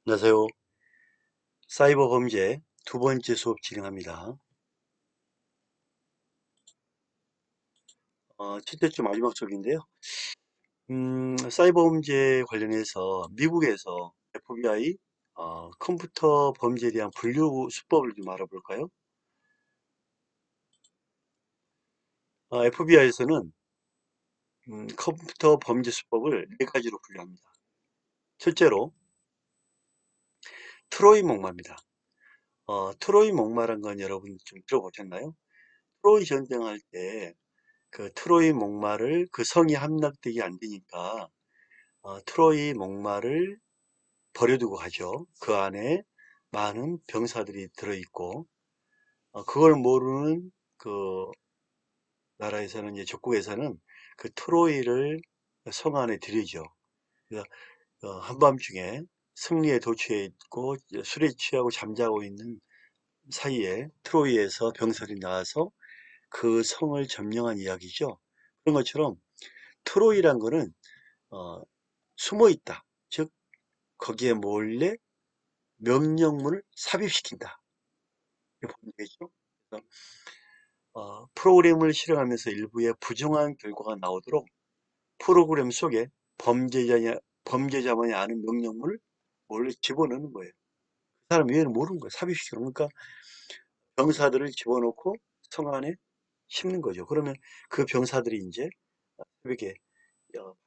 안녕하세요. 사이버 범죄 두 번째 수업 진행합니다. 첫째 주 마지막 수업인데요. 사이버 범죄 관련해서 미국에서 FBI 컴퓨터 범죄에 대한 분류 수법을 좀 알아볼까요? FBI에서는 컴퓨터 범죄 수법을 네 가지로 분류합니다. 첫째로 트로이 목마입니다. 트로이 목마란 건 여러분 좀 들어보셨나요? 트로이 전쟁할 때 그 트로이 목마를 그 성이 함락되게 안 되니까 트로이 목마를 버려두고 가죠. 그 안에 많은 병사들이 들어있고, 그걸 모르는 그 나라에서는, 이제 적국에서는 그 트로이를 성 안에 들이죠. 그래서 한밤중에 승리에 도취해 있고 술에 취하고 잠자고 있는 사이에 트로이에서 병설이 나와서 그 성을 점령한 이야기죠. 그런 것처럼 트로이란 거는 어, 숨어 있다. 즉 거기에 몰래 명령문을 삽입시킨다. 이렇게 보면 되겠죠. 그래서 프로그램을 실행하면서 일부의 부정한 결과가 나오도록 프로그램 속에 범죄자만이 아는 명령문을 몰래 집어넣는 거예요. 그 사람 외에는 모르는 거예요. 삽입시키는 거예요. 그러니까 병사들을 집어넣고 성 안에 심는 거죠. 그러면 그 병사들이 이제 새벽에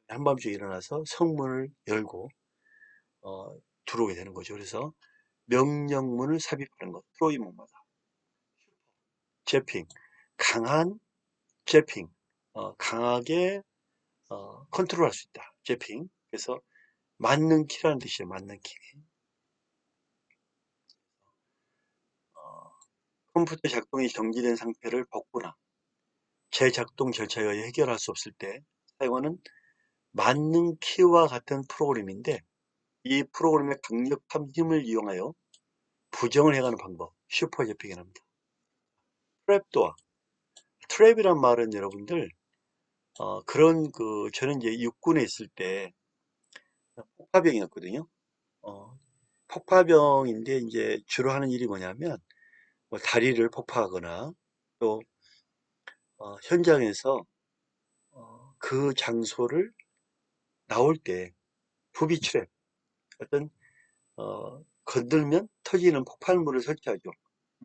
한밤중에 일어나서 성문을 열고 어, 들어오게 되는 거죠. 그래서 명령문을 삽입하는 것, 트로이문마다. 제핑, 강한 제핑, 강하게 컨트롤할 수 있다. 제핑. 그래서 맞는 키라는 뜻이에요. 맞는 키. 어, 컴퓨터 작동이 정지된 상태를 복구나 재작동 절차에 의해 해결할 수 없을 때 사용하는 맞는 키와 같은 프로그램인데, 이 프로그램의 강력한 힘을 이용하여 부정을 해가는 방법, 슈퍼 제핑이랍니다. 트랩도어. 트랩이란 말은 여러분들 그런 저는 이제 육군에 있을 때 폭파병이었거든요. 어, 폭파병인데 이제 주로 하는 일이 뭐냐면 뭐 다리를 폭파하거나 또 현장에서 그 장소를 나올 때 부비 트랩, 어떤 건들면 터지는 폭발물을 설치하죠.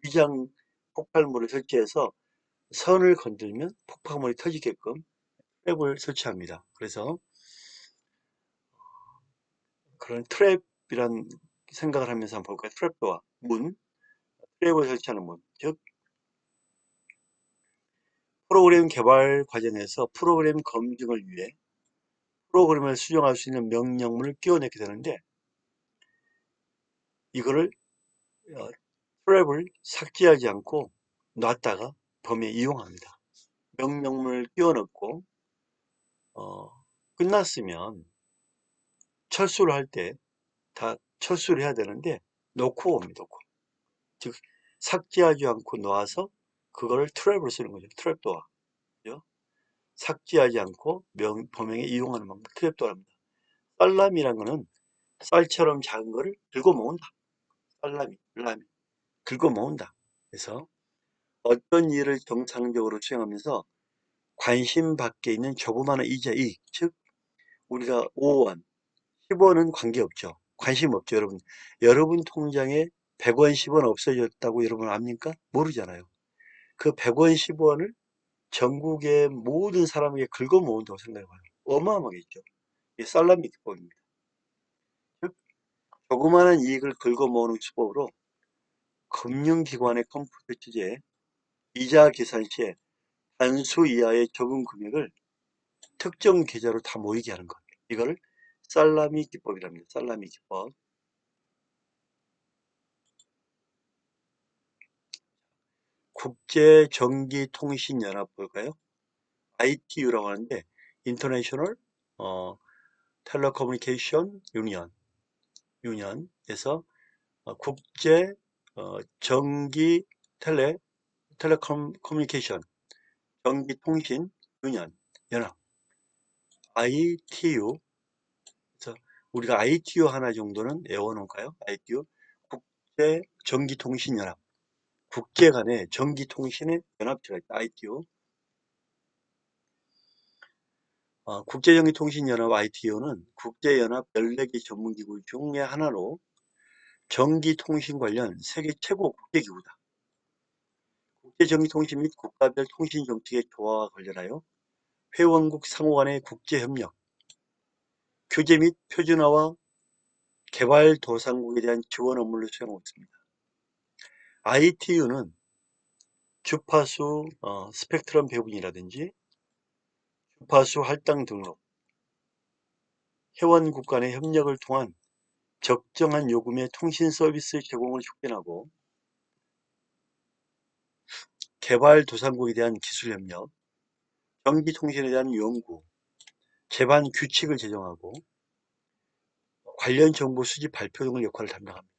위장 폭발물을 설치해서 선을 건들면 폭발물이 터지게끔 트랩을 설치합니다. 그래서 그런 트랩이란 생각을 하면서 한번 볼까요? 트랩도어, 문, 트랩을 설치하는 문. 즉 프로그램 개발 과정에서 프로그램 검증을 위해 프로그램을 수정할 수 있는 명령문을 끼워넣게 되는데, 이거를 어, 트랩을 삭제하지 않고 놨다가 범위에 이용합니다. 명령문을 끼워넣고 어, 끝났으면 철수를 할 때 다 철수를 해야 되는데 놓고 옵니다. 놓고. 즉 삭제하지 않고 놔서 그거를 트랩을 쓰는 거죠. 트랩도어. 그죠? 삭제하지 않고 범행에 이용하는 방법, 트랩도어랍니다. 살람이란 거는 쌀처럼 작은 거를 긁어 모은다. 살라미, 긁어 모은다. 그래서 어떤 일을 정상적으로 수행하면서 관심 밖에 있는 조그마한 이익, 즉 우리가 5원, 10원은 관계없죠. 관심 없죠, 여러분. 여러분 통장에 100원, 10원 없어졌다고 여러분 압니까? 모르잖아요. 그 100원, 10원을 전국의 모든 사람에게 긁어 모은다고 생각해봐요. 어마어마하겠죠. 이게 살라미 기법입니다. 즉, 조그마한 이익을 긁어 모으는 수법으로 금융기관의 컴퓨터 취재에 이자 계산 시에 단수 이하의 적은 금액을 특정 계좌로 다 모이게 하는 것. 이거를 살라미 기법이랍니다. 살라미 기법. 국제전기통신연합 볼까요? ITU라고 하는데 인터내셔널 텔레커뮤니케이션 유니언에서 국제 전기 텔레커뮤니케이션 전기통신 유니언 연합 ITU. 그래서 우리가 ITU 하나 정도는 외워놓을까요? ITU, 국제전기통신연합. 국제 간의 전기통신의 연합체가 있다. ITU. 국제전기통신연합 ITU는 국제연합 14개 전문기구 중의 하나로 전기통신 관련 세계 최고 국제기구다. 국제전기통신 및 국가별 통신정책의 조화가 관련하여 회원국 상호 간의 국제협력, 규제 및 표준화와 개발도상국에 대한 지원 업무를 수행하고 있습니다. ITU는 주파수 스펙트럼 배분이라든지 주파수 할당 등록, 회원국 간의 협력을 통한 적정한 요금의 통신 서비스 제공을 촉진하고 개발도상국에 대한 기술협력, 전기통신에 대한 연구, 제반 규칙을 제정하고 관련 정보 수집 발표 등의 역할을 담당합니다.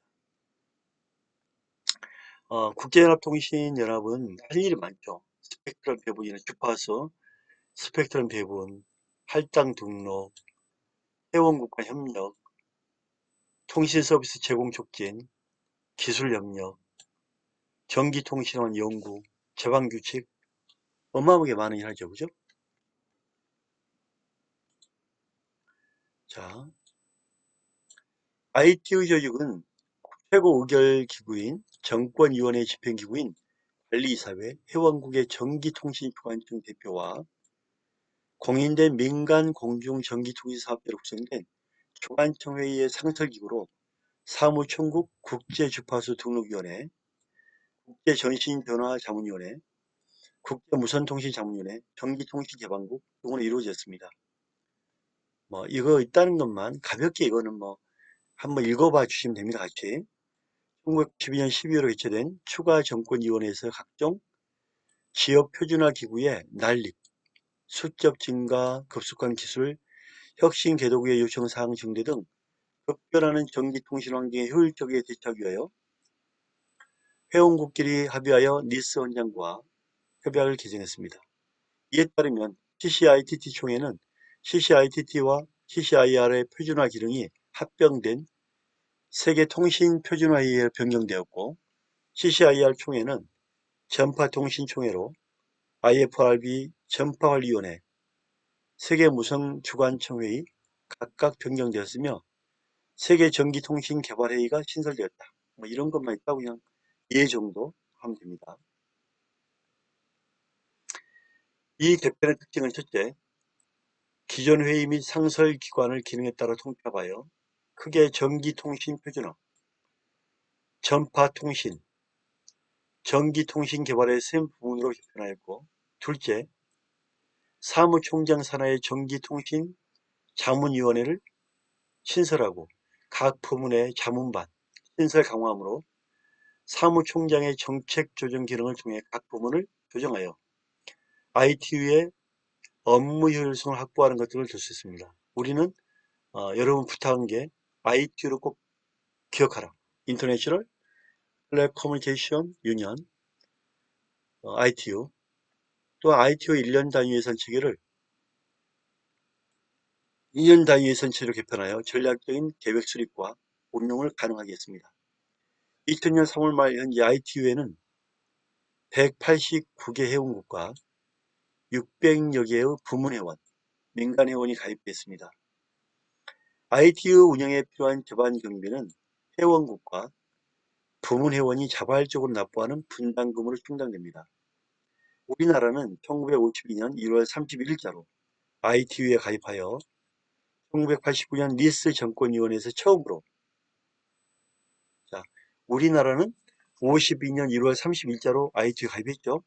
국제연합통신연합은 할 일이 많죠. 스펙트럼 배분이나 주파수, 스펙트럼 배분, 할당 등록, 회원국 간 협력, 통신 서비스 제공 촉진, 기술 협력, 전기통신원 연구, 제반 규칙, 어마어마하게 많은 일 하죠. 그죠? 자, ITU 조직은 최고 의결 기구인 정권위원회 집행기구인 관리이사회, 회원국의 전기통신주관청 대표와 공인된 민간 공중 전기통신 사업자로 구성된 주관청 회의의 상설기구로 사무총국 국제주파수 등록위원회, 국제전신변화자문위원회, 국제무선통신자문위원회, 전기통신개방국 등으로 이루어졌습니다. 이거 있다는 것만 가볍게 이거는 한번 읽어봐 주시면 됩니다. 같이. 1992년 12월에 개최된 추가 정권위원회에서 각종 지역 표준화 기구의 난립, 수적 증가, 급속한 기술, 혁신 궤도구의 요청 사항 증대 등 급변하는 전기통신 환경에 효율적이게 대처하기 위하여 회원국끼리 합의하여 니스 헌장과 협약을 개정했습니다. 이에 따르면 CCITT 총회는 CCITT와 CCIR의 표준화 기능이 합병된 세계통신표준화회의에 변경되었고 CCIR 총회는 전파통신총회로 IFRB 전파관리위원회, 세계무선주관청회의 각각 변경되었으며 세계전기통신개발회의가 신설되었다. 이런 것만 있다고 그냥 이해 정도 하면 됩니다. 이 개편의 특징은 첫째, 기존 회의 및 상설 기관을 기능에 따라 통합하여 크게 전기통신 표준화, 전파통신, 전기통신 개발의 세 부문으로 개편하였고, 둘째, 사무총장 산하의 전기통신 자문위원회를 신설하고 각 부문의 자문반, 신설 강화함으로 사무총장의 정책 조정 기능을 통해 각 부문을 조정하여 ITU의 업무 효율성을 확보하는 것들을 들 수 있습니다. 우리는 여러분 부탁한 게 ITU를 꼭 기억하라. International Telecommunication Union, ITU. 또 ITU 1년 단위 예산 체계를 2년 단위 예산 체계로 개편하여 전략적인 계획 수립과 운용을 가능하게 했습니다. 2000년 3월 말 현재 ITU에는 189개 회원국과 600여 개의 부문회원, 민간회원이 가입됐습니다. ITU 운영에 필요한 기반 경비는 회원국과 부문회원이 자발적으로 납부하는 분담금으로 충당됩니다. 우리나라는 1952년 1월 31일자로 ITU에 가입하여 1989년 니스 정권위원회에서 처음으로 우리나라는 52년 1월 30일자로 ITU에 가입했죠.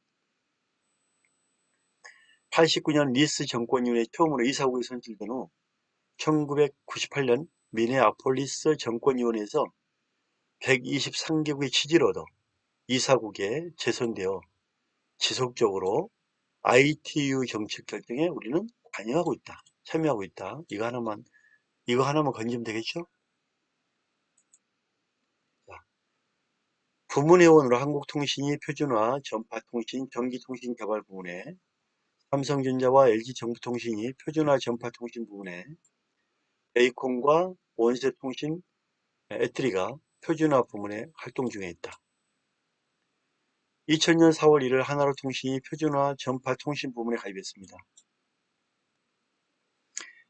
89년 니스 정권위원회 처음으로 이사국이 선출된 후 1998년 미네아폴리스 정권위원회에서 123개국의 지지를 얻어 이사국에 재선되어 지속적으로 ITU 정책 결정에 우리는 관여하고 있다. 참여하고 있다. 이거 하나만 건지면 되겠죠? 부문회원으로 한국통신이 표준화, 전파통신, 전기통신 개발 부문에, 삼성전자와 LG전기통신이 표준화 전파통신 부문에, 베이콘과 원세통신 애트리가 표준화 부문에 활동 중에 있다. 2000년 4월 1일 하나로통신이 표준화 전파통신 부문에 가입했습니다.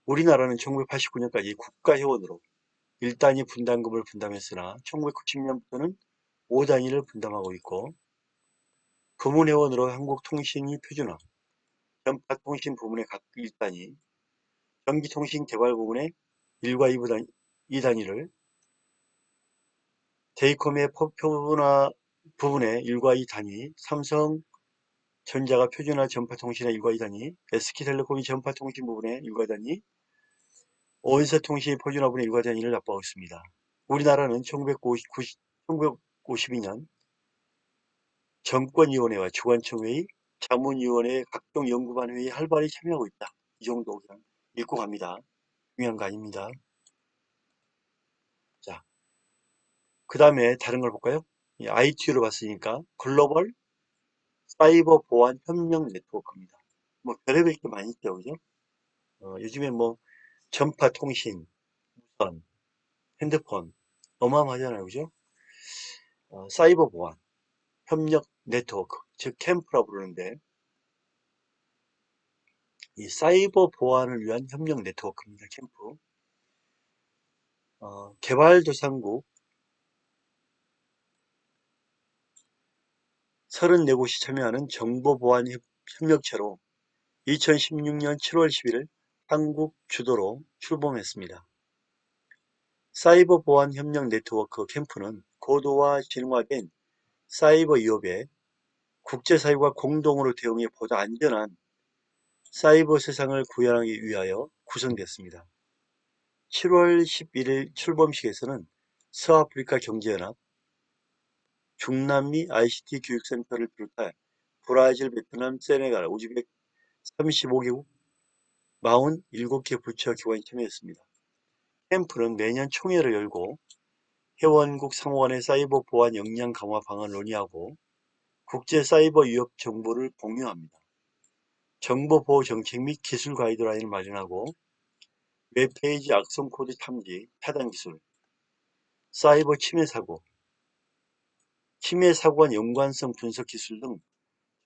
우리나라는 1989년까지 국가회원으로 1단위 분담금을 분담했으나 1990년부터는 5단위를 분담하고 있고, 부문회원으로 한국통신이 표준화, 전파통신 부문의 각 1단위, 전기통신개발 부문의 1과 2단위를, 데이컴의 표준화 부분의 1과 2단위, 삼성전자가 표준화 전파통신의 1과 2단위, SK텔레콤이 전파통신 부분의 1과 2단위, 원세통신이 표준화 부분의 1과 2단위를 납부하고 있습니다. 우리나라는 1952년 정권위원회와 주관청회의, 자문위원회 각종 연구반 회의에 활발히 참여하고 있다. 이 정도 그냥 읽고 갑니다. 중요한 거 아닙니다. 자, 그 다음에 다른 걸 볼까요? ITU로 봤으니까 글로벌 사이버 보안 협력 네트워크입니다. 뭐 별의별 게 많이 있죠, 그죠? 요즘에 뭐 전파 통신, 무선, 핸드폰 어마어마하잖아요, 그죠? 사이버 보안 협력 네트워크, 즉 캠프라고 부르는데, 이 사이버 보안을 위한 협력 네트워크입니다. 캠프. 개발도상국 34곳이 참여하는 정보보안 협력체로 2016년 7월 11일 한국 주도로 출범했습니다. 사이버 보안 협력 네트워크 캠프는 고도화진화된 사이버 위협에 국제사회가 공동으로 대응해 보다 안전한 사이버 세상을 구현하기 위하여 구성됐습니다. 7월 11일 출범식에서는 서아프리카 경제연합, 중남미 ICT 교육센터를 비롯해 브라질, 베트남, 세네갈, 우즈벡 35개국 47개 부처 기관이 참여했습니다. 캠프는 매년 총회를 열고 회원국 상호 간의 사이버 보안 역량 강화 방안을 논의하고 국제 사이버 위협 정보를 공유합니다. 정보 보호 정책 및 기술 가이드라인을 마련하고 웹페이지 악성 코드 탐지, 차단 기술, 사이버 침해 사고, 침해 사고와 연관성 분석 기술 등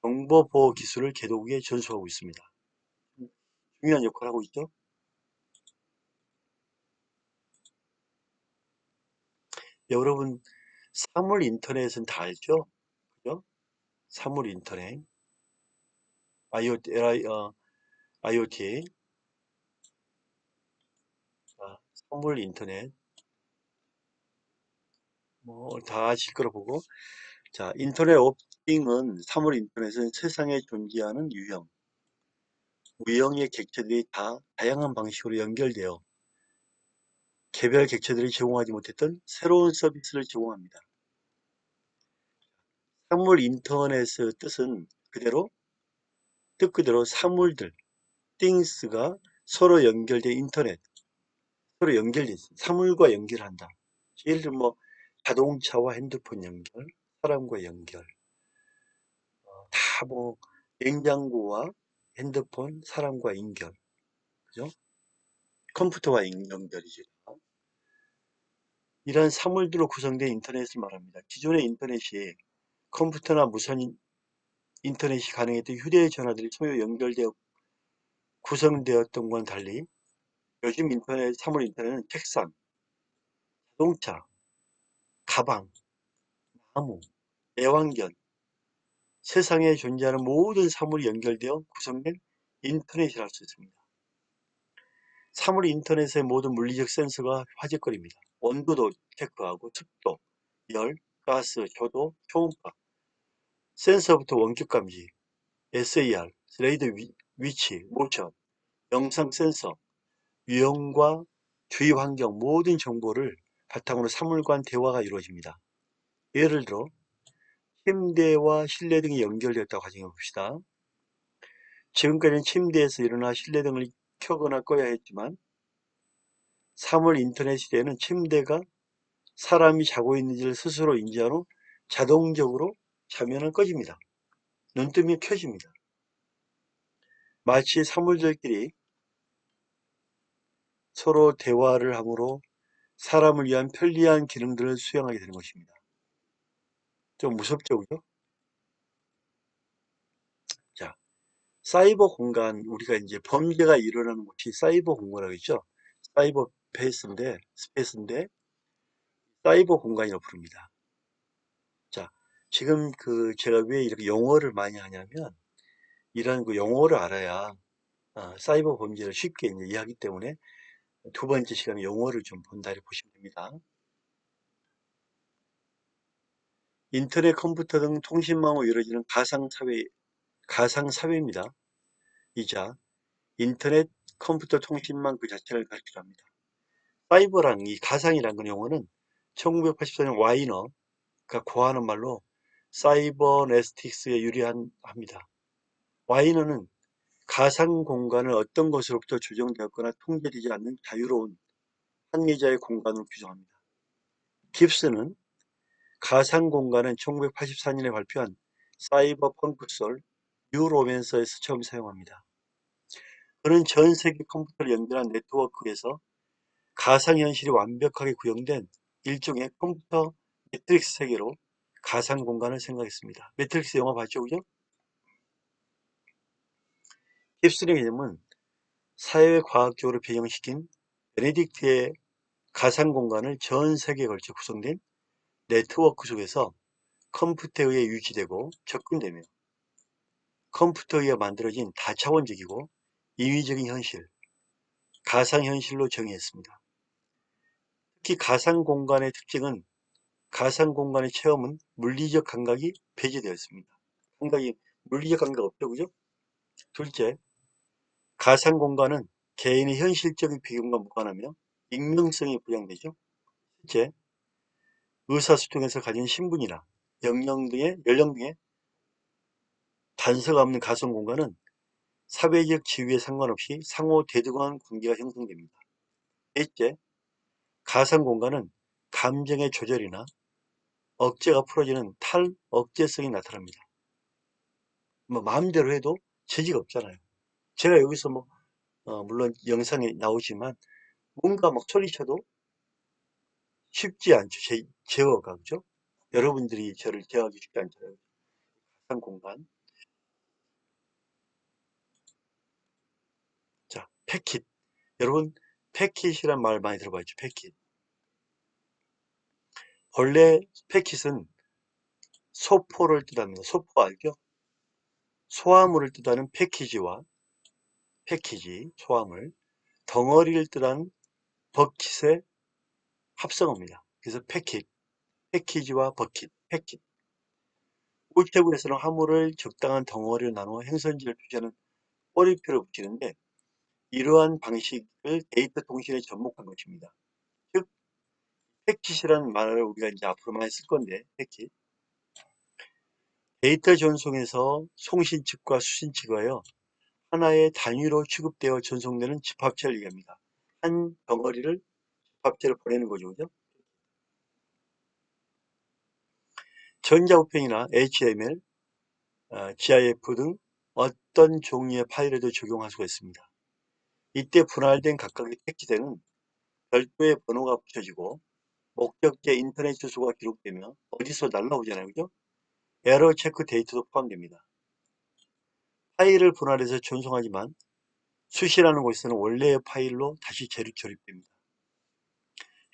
정보 보호 기술을 개도국에 전수하고 있습니다. 중요한 역할을 하고 있죠. 여러분, 사물 인터넷은 다 알죠? 그죠? 사물 인터넷, IoT, 사물 인터넷, 뭐 다 아실 거라 보고, 자, 인터넷 오브 띵은 사물 인터넷은 세상에 존재하는 유형의 객체들이 다 다양한 방식으로 연결되어 개별 객체들이 제공하지 못했던 새로운 서비스를 제공합니다. 사물 인터넷의 뜻 그대로 사물들, things가 서로 연결된 인터넷, 서로 연결돼 있어요. 사물과 연결한다. 예를 들면 뭐 자동차와 핸드폰 연결, 사람과 연결, 다 뭐 냉장고와 핸드폰, 사람과 연결, 그죠? 컴퓨터와 연결이죠. 이러한 사물들로 구성된 인터넷을 말합니다. 기존의 인터넷이 컴퓨터나 무선 인터넷이 가능했던 휴대전화들이 소요 연결되어 구성되었던 것과는 달리 요즘 사물 인터넷은 책상, 자동차, 가방, 나무, 애완견, 세상에 존재하는 모든 사물이 연결되어 구성된 인터넷이라 할 수 있습니다. 사물 인터넷의 모든 물리적 센서가 화제거리입니다. 온도도 체크하고 습도, 열, 가스, 조도, 초음파, 센서부터 원격 감지, SAR, 레이더 위치, 모션, 영상 센서, 유형과 주위 환경 모든 정보를 바탕으로 사물 간 대화가 이루어집니다. 예를 들어 침대와 실내 등이 연결되었다고 가정해 봅시다. 지금까지는 침대에서 일어나 실내 등을 켜거나 꺼야 했지만 사물 인터넷 시대에는 침대가 사람이 자고 있는지를 스스로 인지한 후 자동적으로 자면은 꺼집니다. 눈 뜨면 켜집니다. 마치 사물들끼리 서로 대화를 하므로 사람을 위한 편리한 기능들을 수행하게 되는 것입니다. 좀 무섭죠, 그죠? 자, 사이버 공간, 우리가 이제 범죄가 일어나는 곳이 사이버 공간이라고 했죠. 사이버 스페이스인데, 사이버 공간이라고 부릅니다. 자, 지금 제가 왜 이렇게 용어를 많이 하냐면, 이런 그 용어를 알아야 사이버 범죄를 쉽게 이제 이해하기 때문에 두 번째 시간에 용어를 좀 본다 이렇게 보시면 됩니다. 인터넷, 컴퓨터 등 통신망으로 이루어지는 가상사회입니다. 이자 인터넷, 컴퓨터 통신망 그 자체를 가리키려 합니다. 사이버란 이 가상이라는 그 용어는 1984년 와이너가 고하는 말로 사이버네스틱스에 합니다. 와이너는 가상 공간을 어떤 것으로부터 조정되었거나 통제되지 않는 자유로운 한계자의 공간으로 규정합니다. 깁스는 가상 공간은 1984년에 발표한 사이버펑크 솔 뉴로맨서에서 처음 사용합니다. 그는 전 세계 컴퓨터를 연결한 네트워크에서 가상현실이 완벽하게 구현된 일종의 컴퓨터 매트릭스 세계로 가상 공간을 생각했습니다. 매트릭스 영화 봤죠, 그죠? 깁슨의 개념은 사회과학적으로 변형시킨 베네딕트의 가상 공간을 전 세계에 걸쳐 구성된 네트워크 속에서 컴퓨터에 의해 유지되고 접근되며 컴퓨터에 의해 만들어진 다차원적이고 인위적인 현실, 가상현실로 정의했습니다. 특히 가상공간의 특징은 가상공간의 체험은 물리적 감각이 배제되었습니다. 물리적 감각 없죠, 그죠? 둘째, 가상공간은 개인의 현실적인 배경과 무관하며 익명성이 부양되죠. 셋째, 의사소통에서 가진 신분이나 연령 등의 단서가 없는 가상공간은 사회적 지위에 상관없이 상호 대등한 관계가 형성됩니다. 넷째, 가상공간은 감정의 조절이나 억제가 풀어지는 탈억제성이 나타납니다. 뭐 마음대로 해도 재지가 없잖아요. 제가 여기서 물론 영상에 나오지만 뭔가 막 소리쳐도 쉽지 않죠. 제어가, 그죠? 여러분들이 저를 제어하기 쉽지 않잖아요. 가상공간. 자, 패킷. 여러분, 패킷이란 말 많이 들어봤죠? 패킷. 원래 패킷은 소포를 뜻합니다. 소포 알죠? 소화물을 뜻하는 소화물, 덩어리를 뜻하는 버킷의 합성어입니다. 그래서 패키지와 버킷, 패킷. 우체국에서는 화물을 적당한 덩어리로 나누어 행선지를 표시하는 꼬리표를 붙이는데 이러한 방식을 데이터 통신에 접목한 것입니다. 즉, 패킷이라는 말을 우리가 이제 앞으로 많이 쓸 건데, 패킷. 데이터 전송에서 송신 측과 수신 측하여 하나의 단위로 취급되어 전송되는 집합체를 얘기합니다. 한 덩어리를 집합체로 보내는 거죠, 그죠? 전자우편이나 HTML, GIF 등 어떤 종류의 파일에도 적용할 수가 있습니다. 이때 분할된 각각의 패킷에는 별도의 번호가 붙여지고 목적지 인터넷 주소가 기록되며 어디서 날라오잖아요, 그죠? 에러 체크 데이터도 포함됩니다. 파일을 분할해서 전송하지만 수시라는 곳에서는 원래의 파일로 다시 조립됩니다.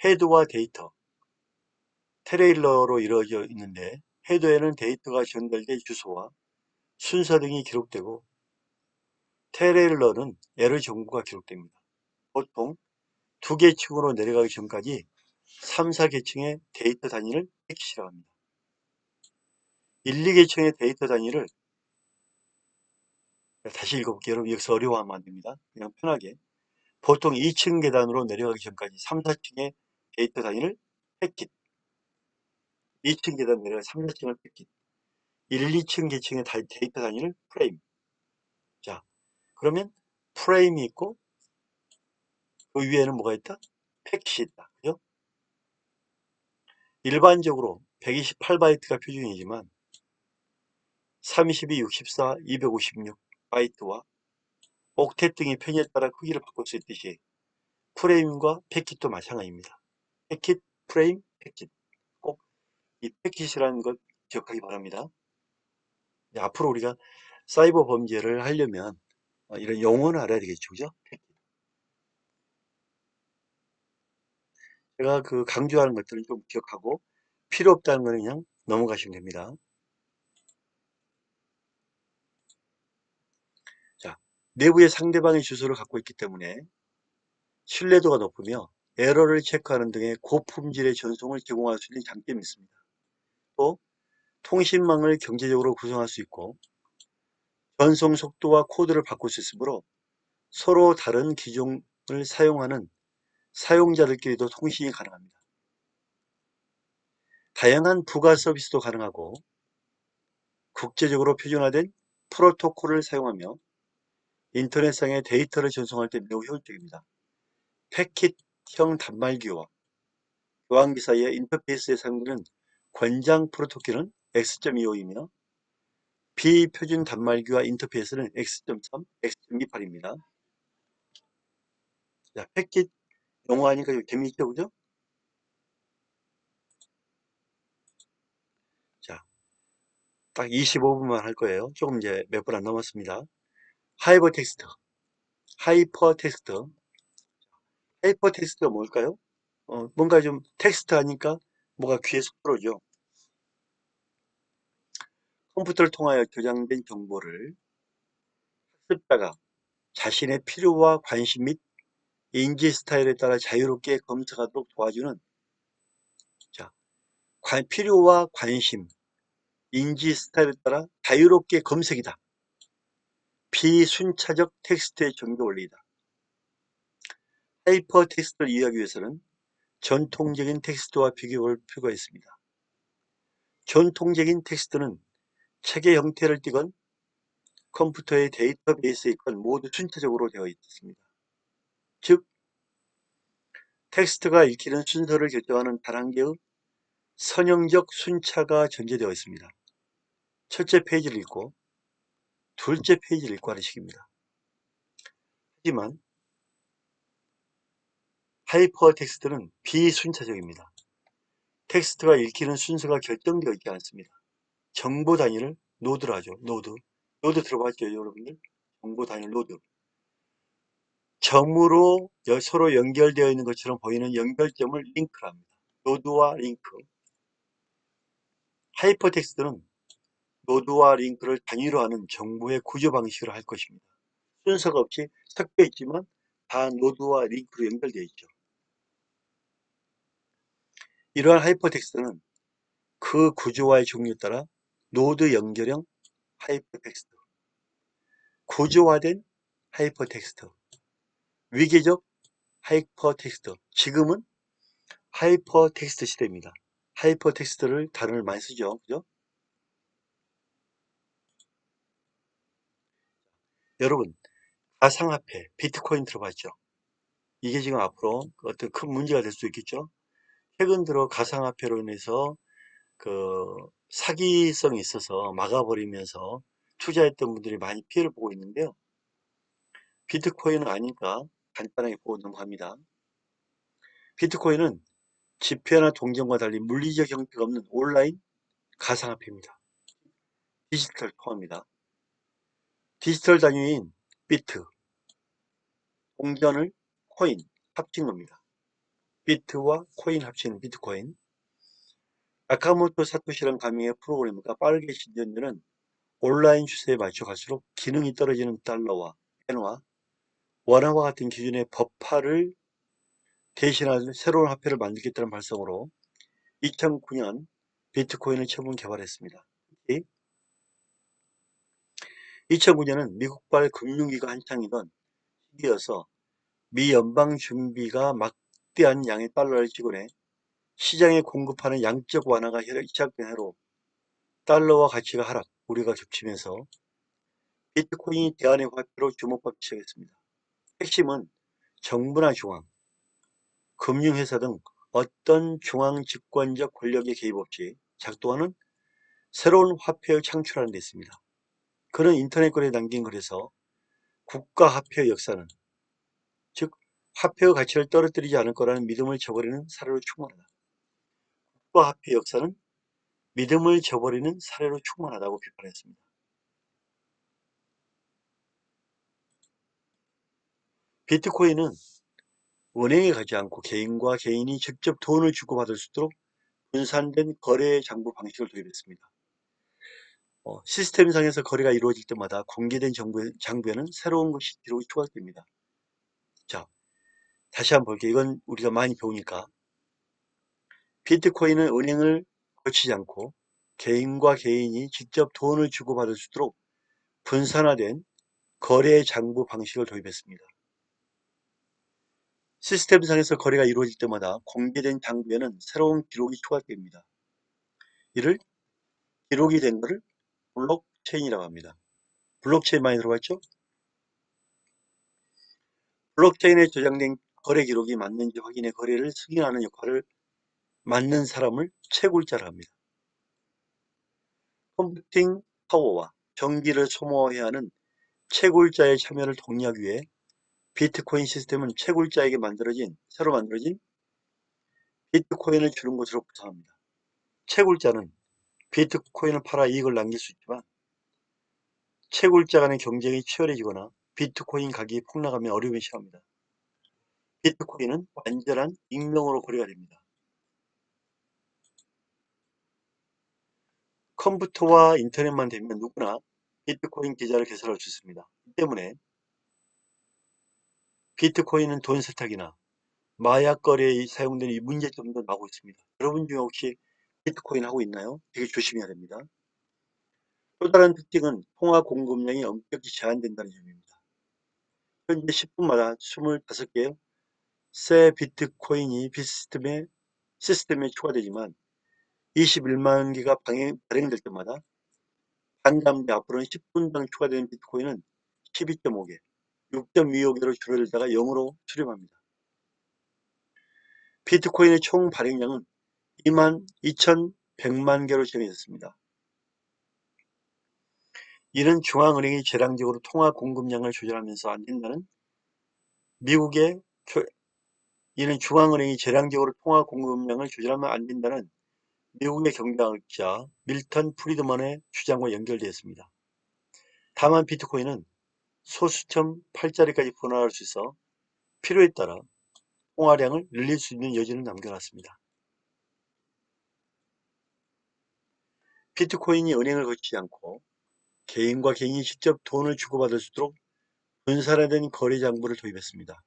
헤드와 데이터, 트레일러로 이루어져 있는데 헤드에는 데이터가 전달될 주소와 순서 등이 기록되고 트레일러는 에러 정보가 기록됩니다. 보통 2계층으로 내려가기 전까지 3, 4계층의 데이터 단위를 패킷이라고 합니다. 1, 2계층의 데이터 단위를 다시 읽어볼게요. 여러분 여기서 어려워하면 안 됩니다. 그냥 편하게. 보통 2층 계단으로 내려가기 전까지 3, 4층의 데이터 단위를 패킷. 2층 계단 내려가 3, 4층을 패킷. 1, 2층 계층의 데이터 단위를 프레임. 자, 그러면 프레임이 있고 그 위에는 뭐가 있다? 패킷이 있다. 그죠? 일반적으로 128바이트가 표준이지만 32, 64, 256 바이트와 옥텟 등의 편의에 따라 크기를 바꿀 수 있듯이 프레임과 패킷도 마찬가지입니다. 패킷, 프레임, 패킷. 꼭 이 패킷이라는 것 기억하기 바랍니다. 앞으로 우리가 사이버 범죄를 하려면 이런 용어는 알아야 되겠죠, 그죠? 제가 그 강조하는 것들을 좀 기억하고 필요 없다는 거는 그냥 넘어가시면 됩니다. 자, 내부의 상대방의 주소를 갖고 있기 때문에 신뢰도가 높으며 에러를 체크하는 등의 고품질의 전송을 제공할 수 있는 장점이 있습니다. 또 통신망을 경제적으로 구성할 수 있고 전송 속도와 코드를 바꿀 수 있으므로 서로 다른 기종을 사용하는 사용자들끼리도 통신이 가능합니다. 다양한 부가 서비스도 가능하고 국제적으로 표준화된 프로토콜을 사용하며 인터넷상의 데이터를 전송할 때 매우 효율적입니다. 패킷형 단말기와 교환기 사이의 인터페이스에 사용되는 권장 프로토콜은 X.25이며 비표준 단말기와 인터페이스는 X.3, X.28입니다. 자, 패킷 영어 하니까 재미있죠, 그죠? 자, 딱 25분만 할 거예요. 조금 이제 몇 분 안 남았습니다. 하이퍼텍스트, 하이퍼텍스트, 하이퍼텍스트가 뭘까요? 뭔가 좀 텍스트 하니까 뭐가 귀에 쏙 들어오죠. 컴퓨터를 통하여 저장된 정보를 학습자가 자신의 필요와 관심 및 인지 스타일에 따라 자유롭게 검색하도록 도와주는 자, 필요와 관심, 인지 스타일에 따라 자유롭게 검색이다. 비순차적 텍스트의 정의 원리이다. 하이퍼 텍스트를 이해하기 위해서는 전통적인 텍스트와 비교할 필요가 있습니다. 전통적인 텍스트는 책의 형태를 띠건 컴퓨터의 데이터베이스에 있건 모두 순차적으로 되어 있습니다. 즉, 텍스트가 읽히는 순서를 결정하는 단한계의 선형적 순차가 전제되어 있습니다. 첫째 페이지를 읽고 둘째 페이지를 읽고 하는 식입니다. 하지만 하이퍼 텍스트는 비순차적입니다. 텍스트가 읽히는 순서가 결정되어 있지 않습니다. 정보 단위를 노드로 하죠. 노드. 노드 들어봤죠, 여러분들? 정보 단위 노드. 점으로 서로 연결되어 있는 것처럼 보이는 연결점을 링크라 합니다. 노드와 링크. 하이퍼텍스트는 노드와 링크를 단위로 하는 정보의 구조 방식으로 할 것입니다. 순서가 없이 섞여 있지만 다 노드와 링크로 연결되어 있죠. 이러한 하이퍼텍스트는 그 구조와의 종류에 따라 노드 연결형 하이퍼텍스트, 구조화된 하이퍼텍스트, 위계적 하이퍼텍스트, 지금은 하이퍼텍스트 시대입니다. 하이퍼텍스트를 단어를 많이 쓰죠. 그죠? 여러분, 가상화폐, 비트코인 들어봤죠? 이게 지금 앞으로 어떤 큰 문제가 될 수 있겠죠? 최근 들어 가상화폐로 인해서 그 사기성이 있어서 막아버리면서 투자했던 분들이 많이 피해를 보고 있는데요. 비트코인은 아니까 간단하게 보고 넘어갑니다. 비트코인은 지폐나 동전과 달리 물리적 형태가 없는 온라인 가상화폐입니다. 디지털 코어입니다. 디지털 단위인 비트, 동전을 코인 합친 겁니다. 비트와 코인 합친 비트코인. 나카모토 사토시라는 가명의 프로그래머가 빠르게 진전되는 온라인 추세에 맞춰 갈수록 기능이 떨어지는 달러와 엔화, 원화와 같은 기준의 법화를 대신하는 새로운 화폐를 만들겠다는 발상으로 2009년 비트코인을 처음 개발했습니다. 2009년은 미국발 금융위기가 한창이던 시기여서 미 연방준비가 막대한 양의 달러를 찍어내 시장에 공급하는 양적 완화가 시작된 해로 달러와 가치가 하락, 우려가 겹치면서 비트코인이 대안의 화폐로 주목받기 시작했습니다. 핵심은 정부나 중앙, 금융회사 등 어떤 중앙 집권적 권력의 개입 없이 작동하는 새로운 화폐를 창출하는 데 있습니다. 그는 인터넷 거래에 남긴 글에서 국가화폐의 역사는 즉 화폐의 가치를 떨어뜨리지 않을 거라는 믿음을 저버리는 사례로 충분하다. 국가 화폐 역사는 믿음을 저버리는 사례로 충분하다고 비판했습니다. 비트코인은 은행에 가지 않고 개인과 개인이 직접 돈을 주고받을 수 있도록 분산된 거래 장부 방식을 도입했습니다. 시스템상에서 거래가 이루어질 때마다 공개된 장부에는 새로운 것이 기록이 추가됩니다. 자, 다시 한번 볼게요. 이건 우리가 많이 배우니까. 비트코인은 은행을 거치지 않고 개인과 개인이 직접 돈을 주고받을 수 있도록 분산화된 거래 장부 방식을 도입했습니다. 시스템상에서 거래가 이루어질 때마다 공개된 장부에는 새로운 기록이 추가됩니다. 이를 기록이 된 것을 블록체인이라고 합니다. 블록체인 많이 들어봤죠? 블록체인에 저장된 거래 기록이 맞는지 확인해 거래를 승인하는 역할을 맡는 사람을 채굴자라 합니다. 컴퓨팅 파워와 전기를 소모해야 하는 채굴자의 참여를 독려하기 위해 비트코인 시스템은 채굴자에게 새로 만들어진 비트코인을 주는 것으로 구성합니다. 채굴자는 비트코인을 팔아 이익을 남길 수 있지만 채굴자 간의 경쟁이 치열해지거나 비트코인 가격이 폭락하면 어려움에 처합니다. 비트코인은 완전한 익명으로 거래가 됩니다. 컴퓨터와 인터넷만 되면 누구나 비트코인 계좌를 개설할 수 있습니다. 이 때문에 비트코인은 돈 세탁이나 마약 거래에 사용되는 이 문제점도 나오고 있습니다. 여러분 중에 혹시 비트코인 하고 있나요? 되게 조심해야 됩니다. 또 다른 특징은 통화 공급량이 엄격히 제한된다는 점입니다. 현재 10분마다 25개의 새 비트코인이 시스템에 추가되지만 21만 개가 발행될 때마다 한 다음에 앞으로는 10분당 추가되는 비트코인은 12.5개, 6.25개로 줄어들다가 0으로 수렴합니다. 비트코인의 총 발행량은 2만 2,100만 개로 정해졌습니다. 이는 중앙은행이 재량적으로 통화 공급량을 조절하면서 안 된다는 미국의 이는 중앙은행이 재량적으로 통화 공급량을 조절하면 안 된다는 미국의 경제학자 밀턴 프리드먼의 주장과 연결되었습니다. 다만 비트코인은 소수점 8자리까지 변화할 수 있어 필요에 따라 통화량을 늘릴 수 있는 여지를 남겨놨습니다. 비트코인이 은행을 거치지 않고 개인과 개인이 직접 돈을 주고받을 수 있도록 분산화된 거래 장부를 도입했습니다.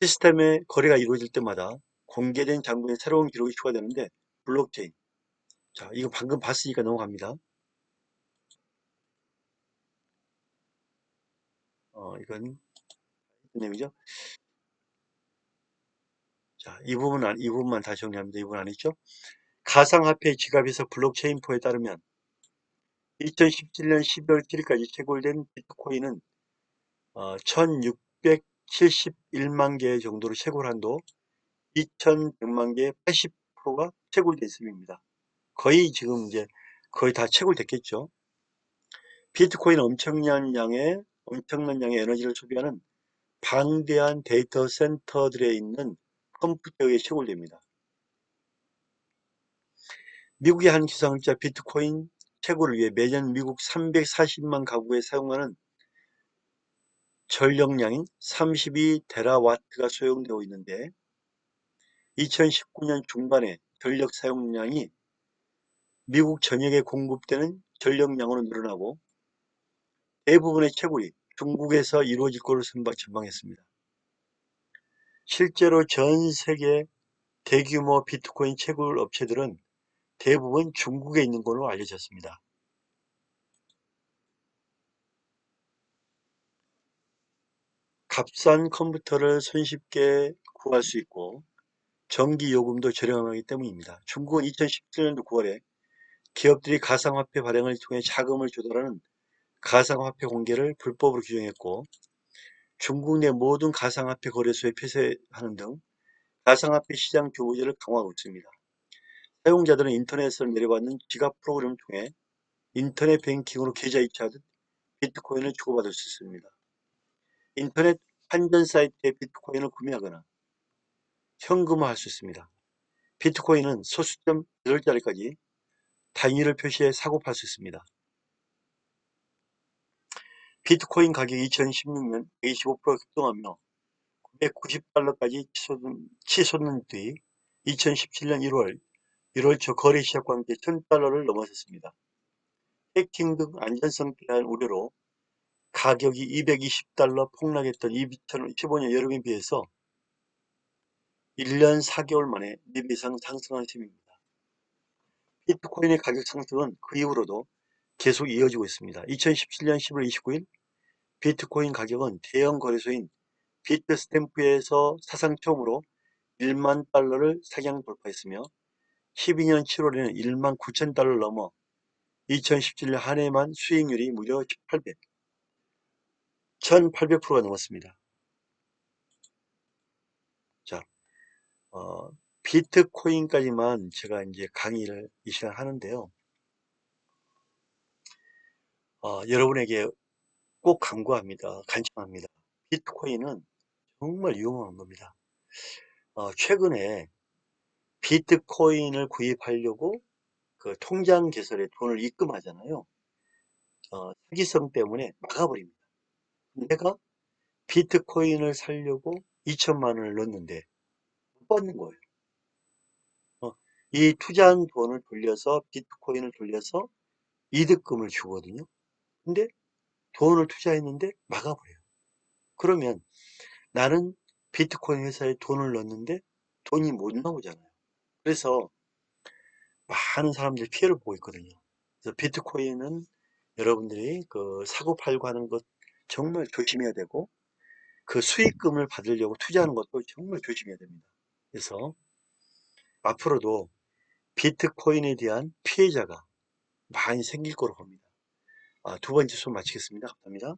시스템의 거래가 이루어질 때마다 공개된 장부에 새로운 기록이 추가되는데 블록체인. 자, 이거 방금 봤으니까 넘어갑니다. 이건 내용이죠. 자, 이 부분만 다시 정리합니다. 이 부분 안 했죠? 가상화폐 지갑에서 블록체인포에 따르면 2017년 12월 7일까지 채굴된 비트코인은 1671만 개 정도로 채굴한 도 2100만 개의 80%가 채굴돼 있습니다. 거의 지금 이제 거의 다 채굴됐겠죠. 비트코인은 엄청난 양의 에너지를 소비하는 방대한 데이터 센터들에 있는 컴퓨터에 채굴됩니다. 미국의 한 기상자 비트코인 채굴을 위해 매년 미국 340만 가구에 사용하는 전력량인 32테라와트가 소용되고 있는데 2019년 중반에 전력 사용량이 미국 전역에 공급되는 전력량으로 늘어나고 대부분의 채굴이 중국에서 이루어질 것으로 전망했습니다. 실제로 전 세계 대규모 비트코인 채굴 업체들은 대부분 중국에 있는 걸로 알려졌습니다. 값싼 컴퓨터를 손쉽게 구할 수 있고 전기 요금도 저렴하기 때문입니다. 중국은 2017년도 9월에 기업들이 가상화폐 발행을 통해 자금을 조달하는 가상화폐 공개를 불법으로 규정했고 중국 내 모든 가상화폐 거래소에 폐쇄하는 등 가상화폐 시장 규제를 강화하고 있습니다. 사용자들은 인터넷에서 내려받는 지갑 프로그램을 통해 인터넷 뱅킹으로 계좌 이체하듯 비트코인을 주고받을 수 있습니다. 인터넷 환전 사이트에 비트코인을 구매하거나 현금화할 수 있습니다. 비트코인은 소수점 8자리까지 단위를 표시해 사고 팔 수 있습니다. 비트코인 가격이 2016년 125% 급등하며 990달러까지 치솟는 뒤 2017년 1월 초 거래 시작과 함께 1000달러를 넘어섰습니다. 해킹 등 안전성에 대한 우려로 가격이 220달러 폭락했던 2015년 여름에 비해서 1년 4개월 만에 4배 이상 상승한 셈입니다. 비트코인의 가격 상승은 그 이후로도 계속 이어지고 있습니다. 2017년 10월 29일 비트코인 가격은 대형 거래소인 비트스탬프에서 사상 처음으로 1만 달러를 상향 돌파했으며 12년 7월에는 1만 9천 달러를 넘어 2017년 한 해만 수익률이 무려 1800%가 넘었습니다. 자, 비트코인까지만 제가 이제 강의를 이 시간 하는데요. 여러분에게 꼭 간구합니다. 간청합니다. 비트코인은 정말 유용한 겁니다. 최근에 비트코인을 구입하려고 그 통장 개설에 돈을 입금하잖아요. 사기성 때문에 막아버립니다. 내가 비트코인을 사려고 2천만 원을 넣었는데 못 받는 거예요. 이 투자한 돈을 돌려서 비트코인을 돌려서 이득금을 주거든요. 근데 돈을 투자했는데 막아버려요. 그러면 나는 비트코인 회사에 돈을 넣었는데 돈이 못 나오잖아요. 그래서 많은 사람들이 피해를 보고 있거든요. 그래서 비트코인은 여러분들이 그 사고 팔고 하는 것 정말 조심해야 되고, 그 수익금을 받으려고 투자하는 것도 정말 조심해야 됩니다. 그래서 앞으로도 비트코인에 대한 피해자가 많이 생길 거로 봅니다. 두 번째 수업 마치겠습니다. 감사합니다.